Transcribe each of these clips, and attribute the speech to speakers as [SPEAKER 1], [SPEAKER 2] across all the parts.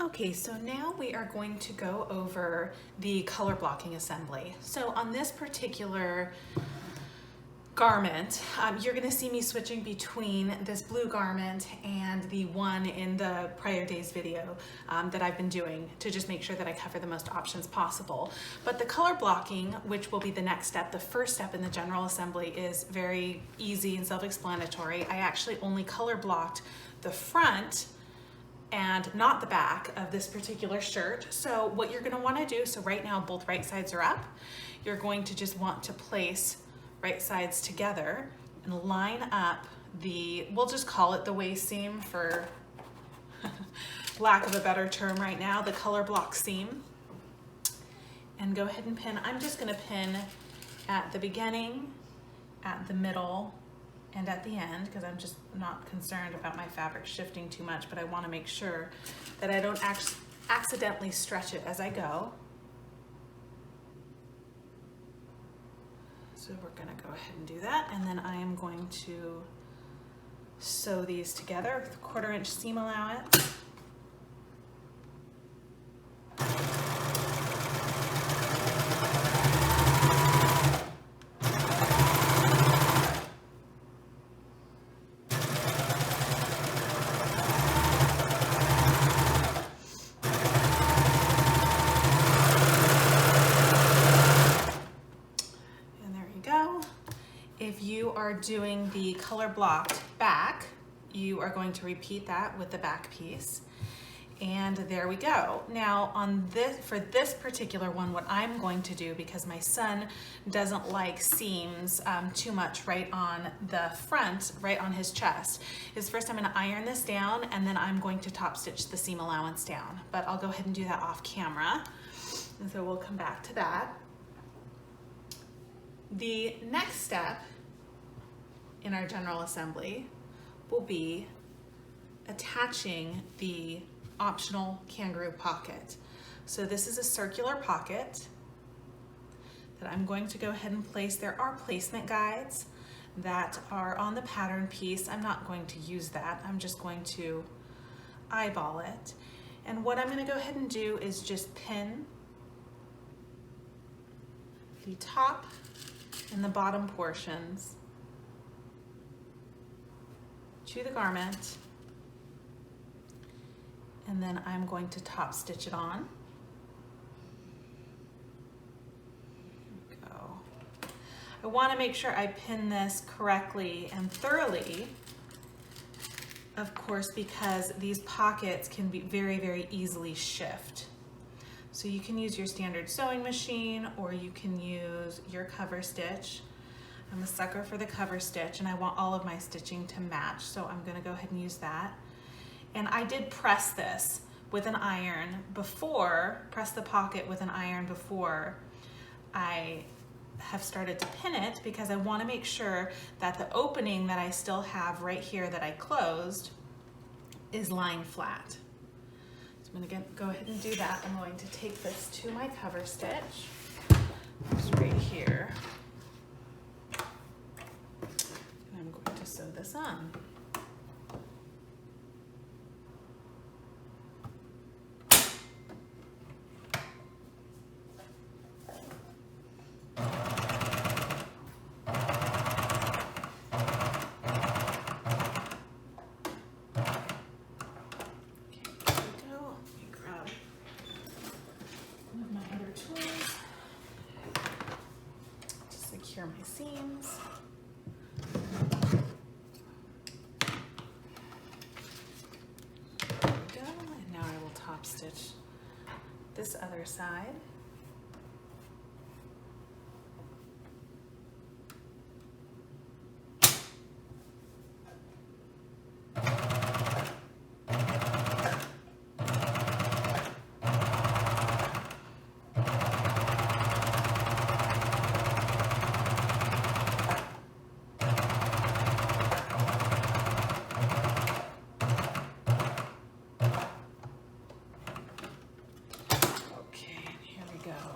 [SPEAKER 1] Okay, so now we are going to go over the color blocking assembly. So on this particular garment, you're going to see me switching between this blue garment and the one in the prior day's video that I've been doing to just make sure that I cover the most options possible. But the color blocking, which will be the next step, the first step in the general assembly, is very easy and self-explanatory. I actually only color blocked the front and not the back of this particular shirt. So what you're gonna wanna do, so right now both right sides are up, you're going to just want to place right sides together and line up the, we'll just call it the waist seam for lack of a better term right now, the color block seam. And go ahead and pin. I'm just gonna pin at the beginning, at the middle, and at the end, because I'm just not concerned about my fabric shifting too much, but I want to make sure that I don't accidentally stretch it as I go. So we're going to go ahead and do that, and then I am going to sew these together with a 1/4 inch seam allowance. If you are doing the color blocked back, you are going to repeat that with the back piece. And there we go. Now on this, for this particular one, what I'm going to do, because my son doesn't like seams too much right on the front, right on his chest, is first I'm gonna iron this down and then I'm going to top stitch the seam allowance down. But I'll go ahead and do that off camera. And so we'll come back to that. The next step in our general assembly will be attaching the optional kangaroo pocket. So this is a circular pocket that I'm going to go ahead and place. There are placement guides that are on the pattern piece. I'm not going to use that. I'm just going to eyeball it. And what I'm going to go ahead and do is just pin the top and the bottom portions to the garment, and then I'm going to top stitch it on. There we go. I want to make sure I pin this correctly and thoroughly, of course, because these pockets can be very easily shift. So you can use your standard sewing machine or you can use your cover stitch. I'm a sucker for the cover stitch and I want all of my stitching to match, so I'm gonna go ahead and use that. And I did press this with an iron before, press the pocket with an iron before I have started to pin it, because I wanna make sure that the opening that I still have right here that I closed is lying flat. I'm going to go ahead and do that. I'm going to take this to my cover stitch, just right here, and I'm going to sew this on. Secure my seams. There we go, and now I will top stitch this other side.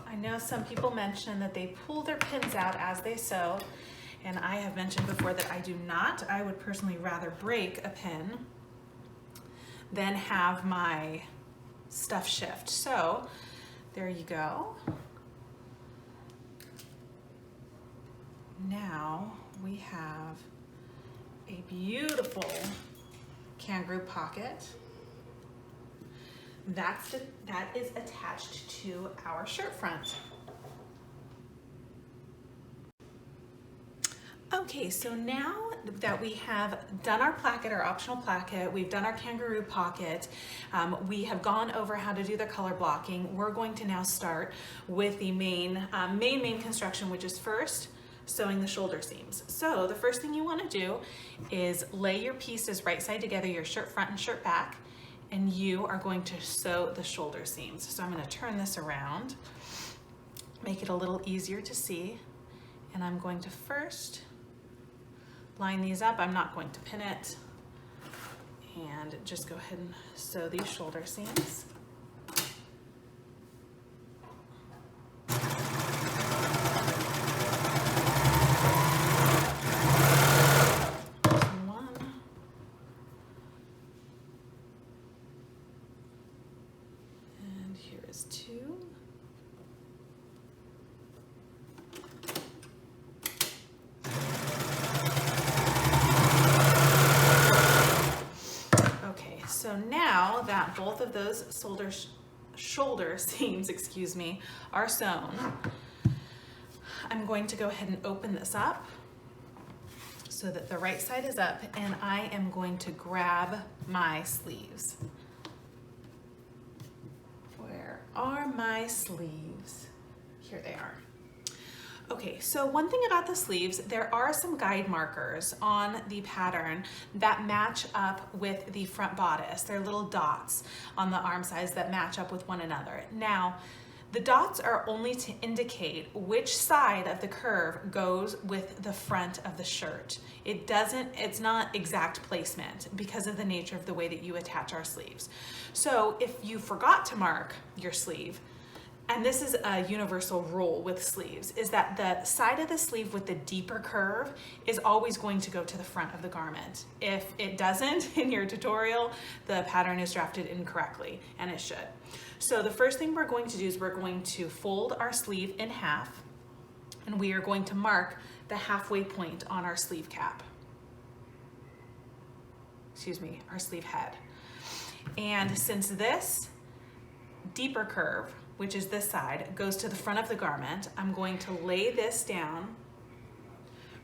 [SPEAKER 1] I know some people mention that they pull their pins out as they sew, and I have mentioned before that I do not. I would personally rather break a pin than have my stuff shift. So there you go. Now we have a beautiful kangaroo pocket that is attached to our shirt front. Okay, so now that we have done our placket, our optional placket, we've done our kangaroo pocket, we have gone over how to do the color blocking, we're going to now start with the main construction, which is first sewing the shoulder seams. So the first thing you want to do is lay your pieces right side together, your shirt front and shirt back, and you are going to sew the shoulder seams. So I'm going to turn this around, make it a little easier to see, and I'm going to first line these up. I'm not going to pin it, and just go ahead and sew these shoulder seams. Two. Okay, so now that both of those shoulder seams, excuse me, are sewn, I'm going to go ahead and open this up so that the right side is up, and I am going to grab my sleeves. Are my sleeves? Here they are. Okay, so one thing about the sleeves, there are some guide markers on the pattern that match up with the front bodice. They're little dots on the arm sides that match up with one another. Now, the dots are only to indicate which side of the curve goes with the front of the shirt. It's not exact placement because of the nature of the way that you attach our sleeves. So if you forgot to mark your sleeve, and this is a universal rule with sleeves, is that the side of the sleeve with the deeper curve is always going to go to the front of the garment. If it doesn't in your tutorial, the pattern is drafted incorrectly, and it should. So the first thing we're going to do is we're going to fold our sleeve in half, and we are going to mark the halfway point on our sleeve cap. Excuse me, our sleeve head. And since this deeper curve, which is this side, goes to the front of the garment, I'm going to lay this down,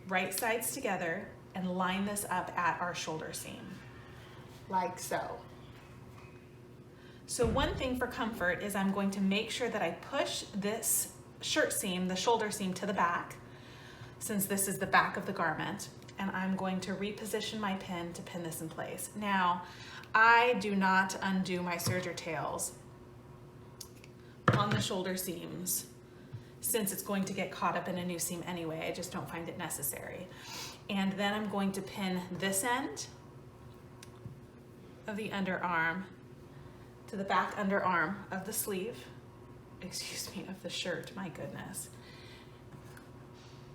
[SPEAKER 1] right sides together, and line this up at our shoulder seam, like so. So one thing for comfort is I'm going to make sure that I push this shirt seam, the shoulder seam, to the back, since this is the back of the garment, and I'm going to reposition my pin to pin this in place. Now, I do not undo my serger tails on the shoulder seams, since it's going to get caught up in a new seam anyway. I just don't find it necessary. And then I'm going to pin this end of the underarm to the back underarm of the sleeve, excuse me, of the shirt, my goodness.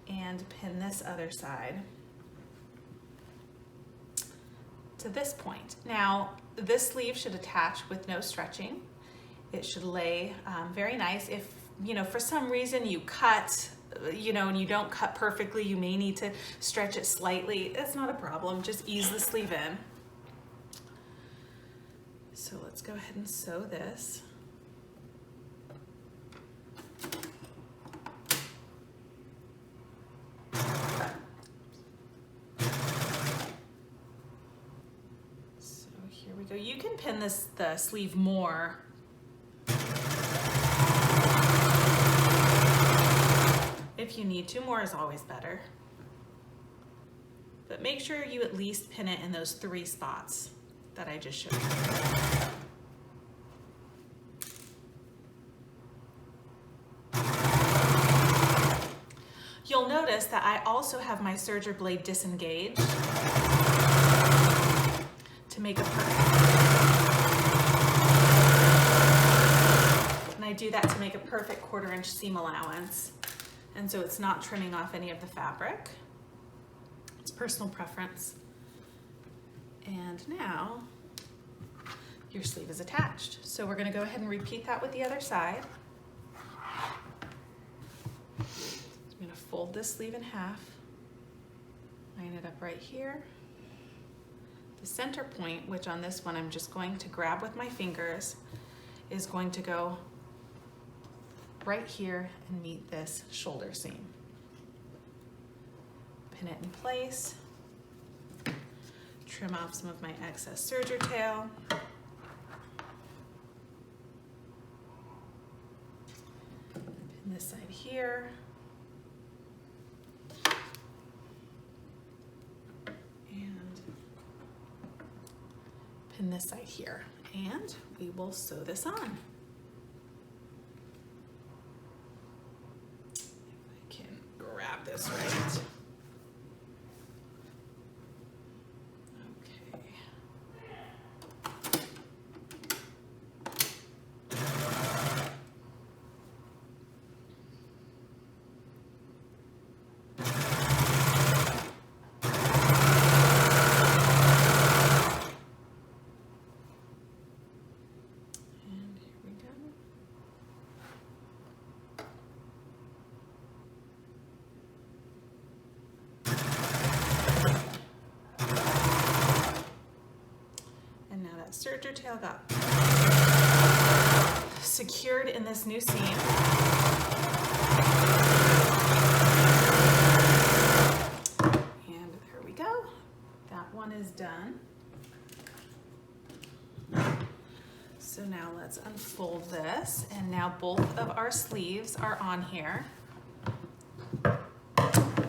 [SPEAKER 1] And pin this other side to this point. Now, this sleeve should attach with no stretching. It should lay very nice. If, for some reason you cut, and you don't cut perfectly, you may need to stretch it slightly. It's not a problem, just ease the sleeve in. So let's go ahead and sew this. So here we go. You can pin the sleeve more. If you need to, more is always better. But make sure you at least pin it in those 3 spots that I just showed you. You'll notice that I also have my serger blade disengaged to make a perfect, and I do that to make a perfect 1/4 inch seam allowance. And so it's not trimming off any of the fabric. It's personal preference. And now your sleeve is attached. So we're going to go ahead and repeat that with the other side. I'm going to fold this sleeve in half, line it up right here. The center point, which on this one I'm just going to grab with my fingers, is going to go right here and meet this shoulder seam. Pin it in place, trim off some of my excess serger tail. Pin this side here. And pin this side here. And we will sew this on. If I can grab this right. Serger tail got secured in this new seam. And there we go. That one is done. So now let's unfold this. And now both of our sleeves are on here.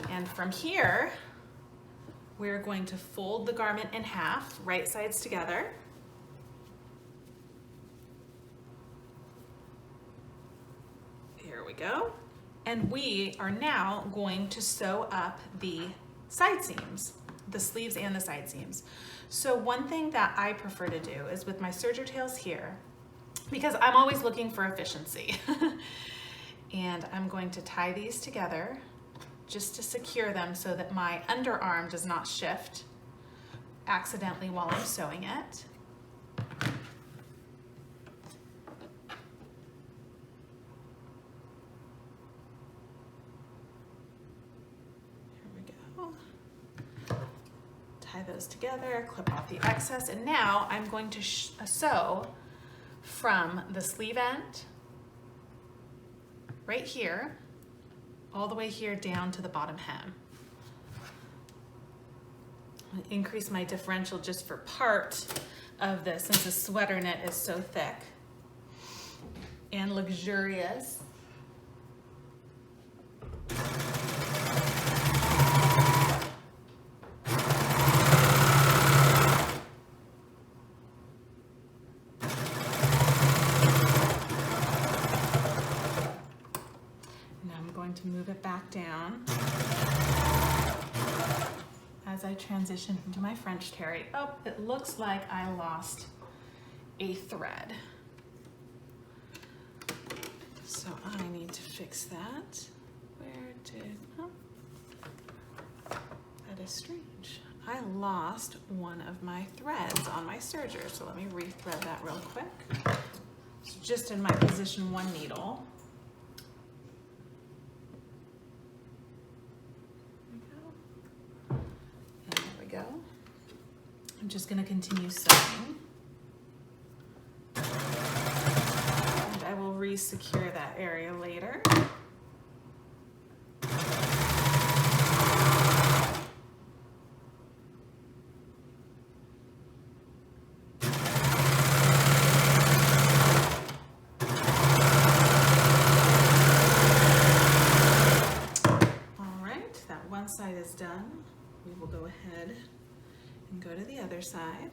[SPEAKER 1] And from here, we're going to fold the garment in half, right sides together. Here we go. And we are now going to sew up the side seams, the sleeves and the side seams. So one thing that I prefer to do is with my serger tails here, because I'm always looking for efficiency, and I'm going to tie these together just to secure them so that my underarm does not shift accidentally while I'm sewing it. Tie those together, clip off the excess, and now I'm going to sew from the sleeve end, right here, all the way here down to the bottom hem. I'm going to increase my differential just for part of this, since the sweater knit is so thick and luxurious. To move it back down as I transition into my French terry. Oh, it looks like I lost a thread. So I need to fix that. Where did, oh, that is strange. I lost one of my threads on my serger. So let me re-thread that real quick. It's just in my position 1 needle. I'm just going to continue sewing, and I will re-secure that area later. All right, that one side is done. We will go ahead and go to the other side.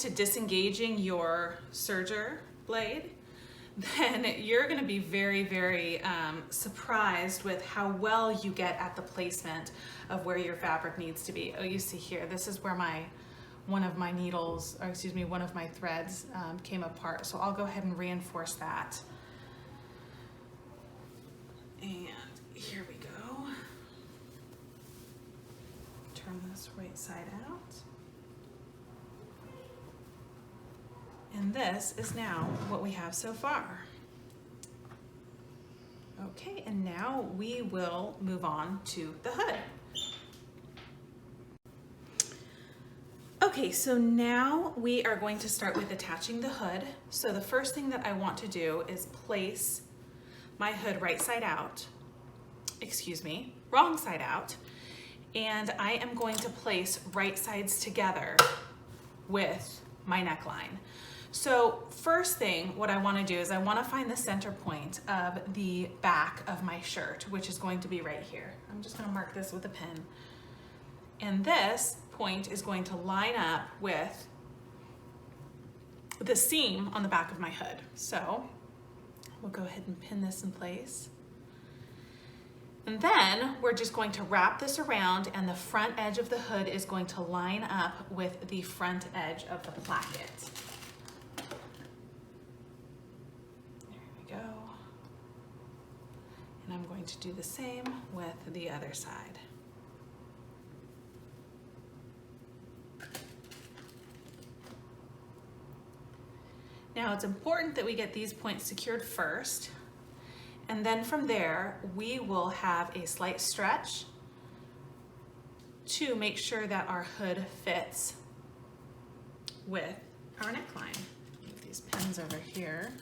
[SPEAKER 1] to disengaging your serger blade, then you're going to be very, very surprised with how well you get at the placement of where your fabric needs to be. Oh, you see here, this is where one of my needles, or excuse me, one of my threads came apart. So I'll go ahead and reinforce that. And here we go. Turn this right side out. And this is now what we have so far. Okay, and now we will move on to the hood. Okay, so now we are going to start with attaching the hood. So the first thing that I want to do is place my hood right side out, excuse me, wrong side out. And I am going to place right sides together with my neckline. So first thing, what I want to do is I want to find the center point of the back of my shirt, which is going to be right here. I'm just going to mark this with a pin. And this point is going to line up with the seam on the back of my hood. So we'll go ahead and pin this in place. And then we're just going to wrap this around, and the front edge of the hood is going to line up with the front edge of the placket. Go. And I'm going to do the same with the other side. Now it's important that we get these points secured first, and then from there we will have a slight stretch to make sure that our hood fits with our neckline. Move these pins over here.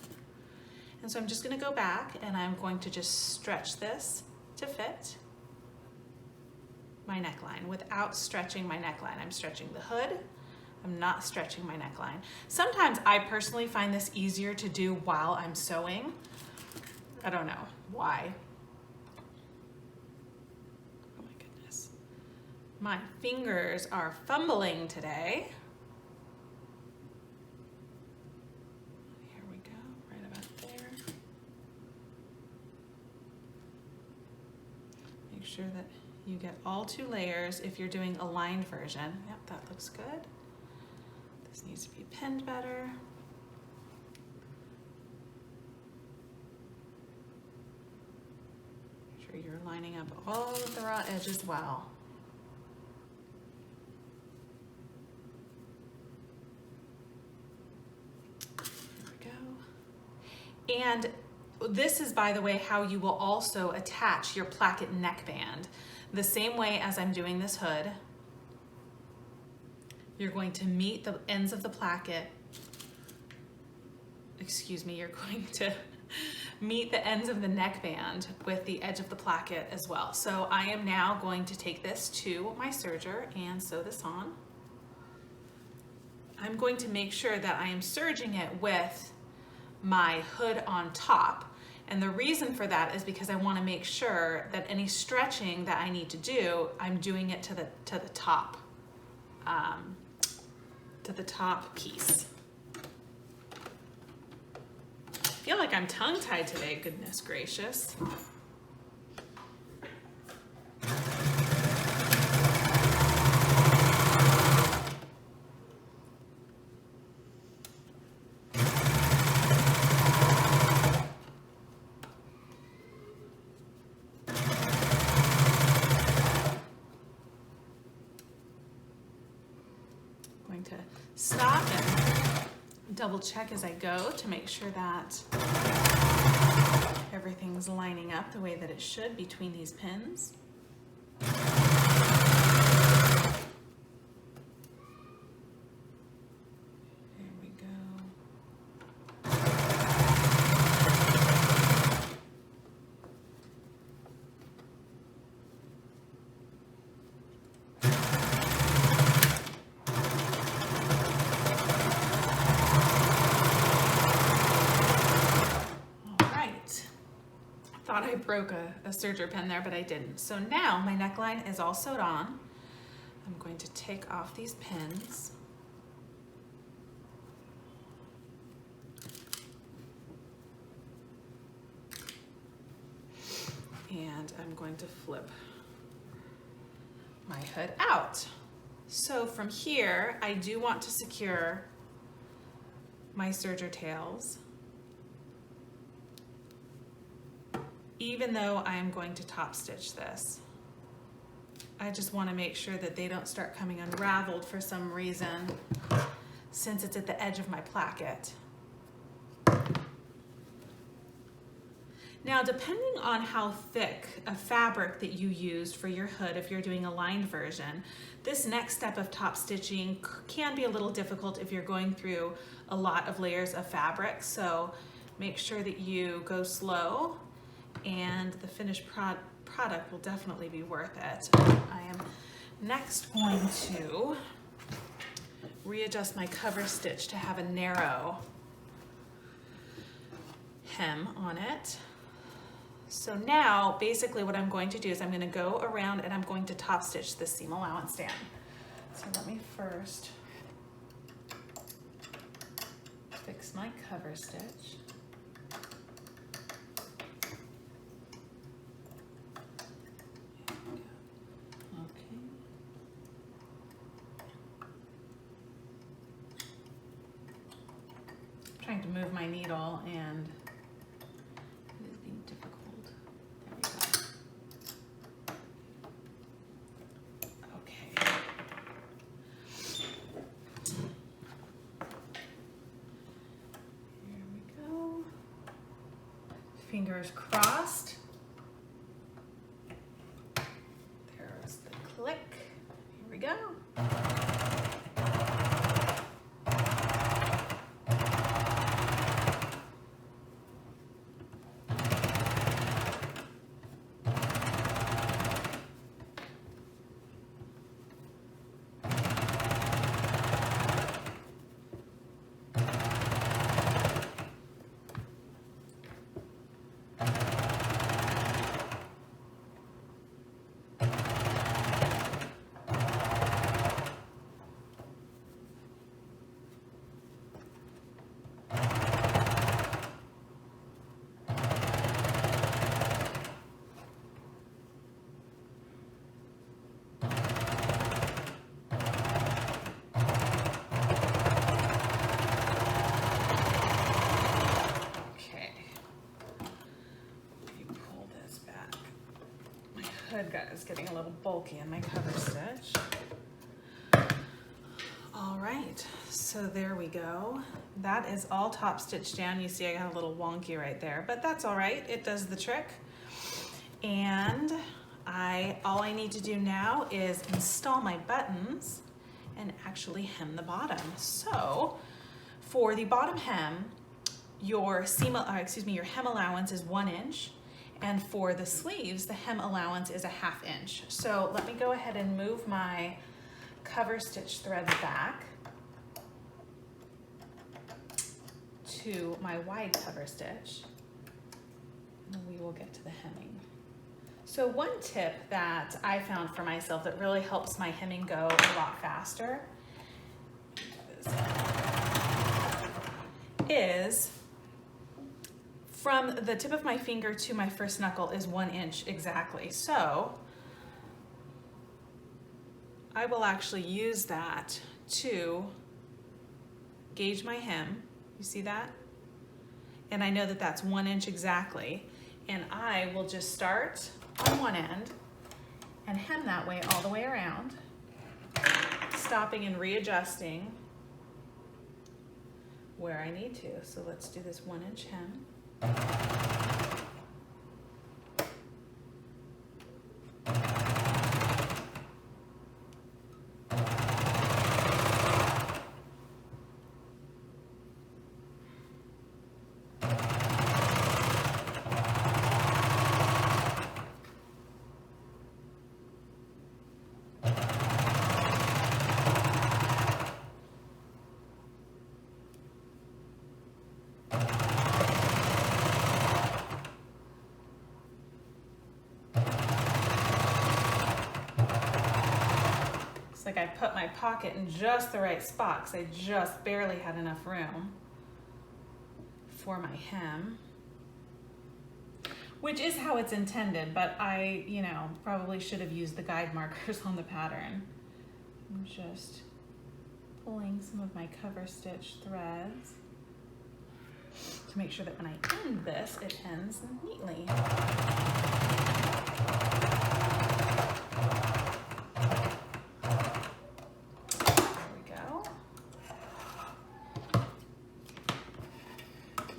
[SPEAKER 1] And so I'm just going to go back and I'm going to just stretch this to fit my neckline without stretching my neckline. I'm stretching the hood. I'm not stretching my neckline. Sometimes I personally find this easier to do while I'm sewing. I don't know why. Oh my goodness. My fingers are fumbling today. Sure that you get all 2 layers if you're doing a lined version. Yep, that looks good. This needs to be pinned better. Make sure you're lining up all of the raw edges well. There we go. And this is, by the way, how you will also attach your placket neckband. The same way as I'm doing this hood, you're going to meet the ends of the placket. Excuse me, you're going to meet the ends of the neckband with the edge of the placket as well. So I am now going to take this to my serger and sew this on. I'm going to make sure that I am serging it with my hood on top. And the reason for that is because I want to make sure that any stretching that I need to do, I'm doing it to the top piece. I feel like I'm tongue-tied today, goodness gracious. To stop and double check as I go to make sure that everything's lining up the way that it should between these pins. There we go. Thought I broke a serger pin there, but I didn't. So now my neckline is all sewed on. I'm going to take off these pins. and I'm going to flip my hood out. So from here, I do want to secure my serger tails, even though I'm going to top stitch this. I just want to make sure that they don't start coming unraveled for some reason, since it's at the edge of my placket. Now, depending on how thick a fabric that you used for your hood, if you're doing a lined version, this next step of top stitching can be a little difficult if you're going through a lot of layers of fabric. So make sure that you go slow, and the finished product will definitely be worth it. I am next going to readjust my cover stitch to have a narrow hem on it. So now basically what I'm going to do is I'm going to go around and I'm going to top stitch the seam allowance down. So let me first fix my cover stitch. Okay. I'm trying to move my needle and it is being difficult. Fingers crossed. There's the click. Here we go. Hood is getting a little bulky in my cover stitch. All right, so there we go. That is all top stitched down. You see I got a little wonky right there, but that's all right. It does the trick. And all I need to do now is install my buttons and actually hem the bottom. So for the bottom hem, your hem allowance is 1 inch. And for the sleeves, the hem allowance is a 1/2 inch. So let me go ahead and move my cover stitch threads back to my wide cover stitch, and we will get to the hemming. So one tip that I found for myself that really helps my hemming go a lot faster is from the tip of my finger to my first knuckle is 1 inch exactly. So I will actually use that to gauge my hem. You see that? And I know that that's 1 inch exactly. And I will just start on one end and hem that way all the way around, stopping and readjusting where I need to. So let's do this 1 inch hem. Like I put my pocket in just the right spot because I just barely had enough room for my hem. which is how it's intended, but I, you know, probably should have used the guide markers on the pattern. I'm just pulling some of my cover stitch threads to make sure that when I end this, it ends neatly.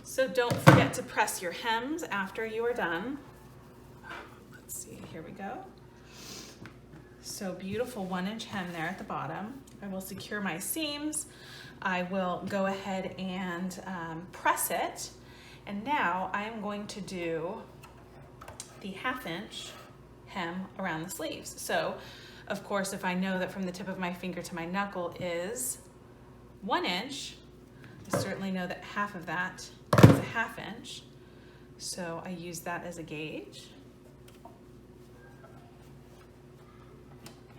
[SPEAKER 1] So don't forget to press your hems after you are done. Let's see, here we go. So beautiful 1-inch hem there at the bottom. I will secure my seams. I will go ahead and press it. And now I am going to do the 1/2-inch hem around the sleeves. So of course, if I know that from the tip of my finger to my knuckle is 1 inch, I certainly know that half of that is a 1/2 inch. So I use that as a gauge.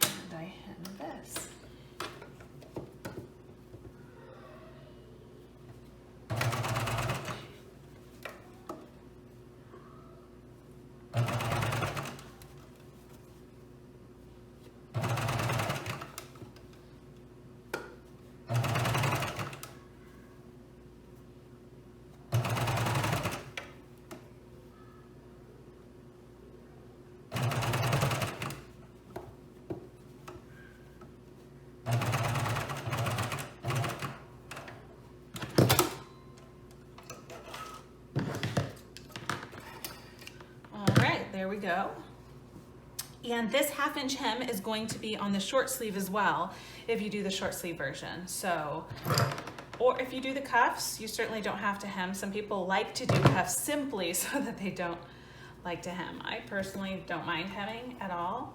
[SPEAKER 1] And I hem this. There we go. And this 1/2 inch hem is going to be on the short sleeve as well if you do the short sleeve version. So, or if you do the cuffs, you certainly don't have to hem. Some people like to do cuffs simply so that they don't like to hem. I personally don't mind hemming at all.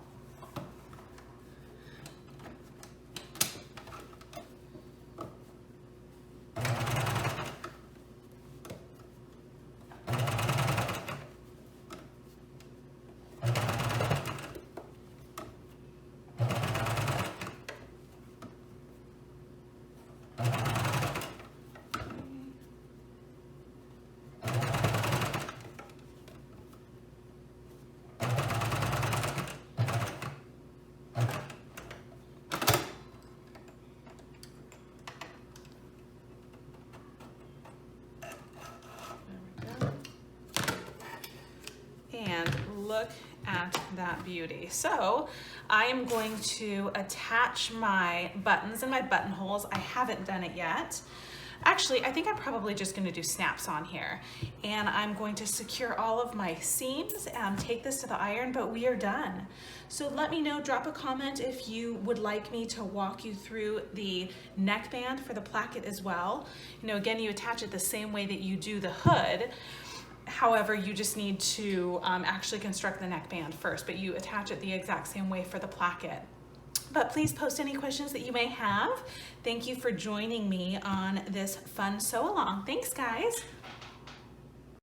[SPEAKER 1] And look at that beauty. So I am going to attach my buttons and my buttonholes. I haven't done it yet. Actually, I think I'm probably just going to do snaps on here. And I'm going to secure all of my seams and take this to the iron, but we are done. So let me know, drop a comment if you would like me to walk you through the neckband for the placket as well. You know, again, you attach it the same way that you do the hood. However, you just need to actually construct the neckband first, but you attach it the exact same way for the placket. But please post any questions that you may have. Thank you for joining me on this fun sew along. Thanks, guys.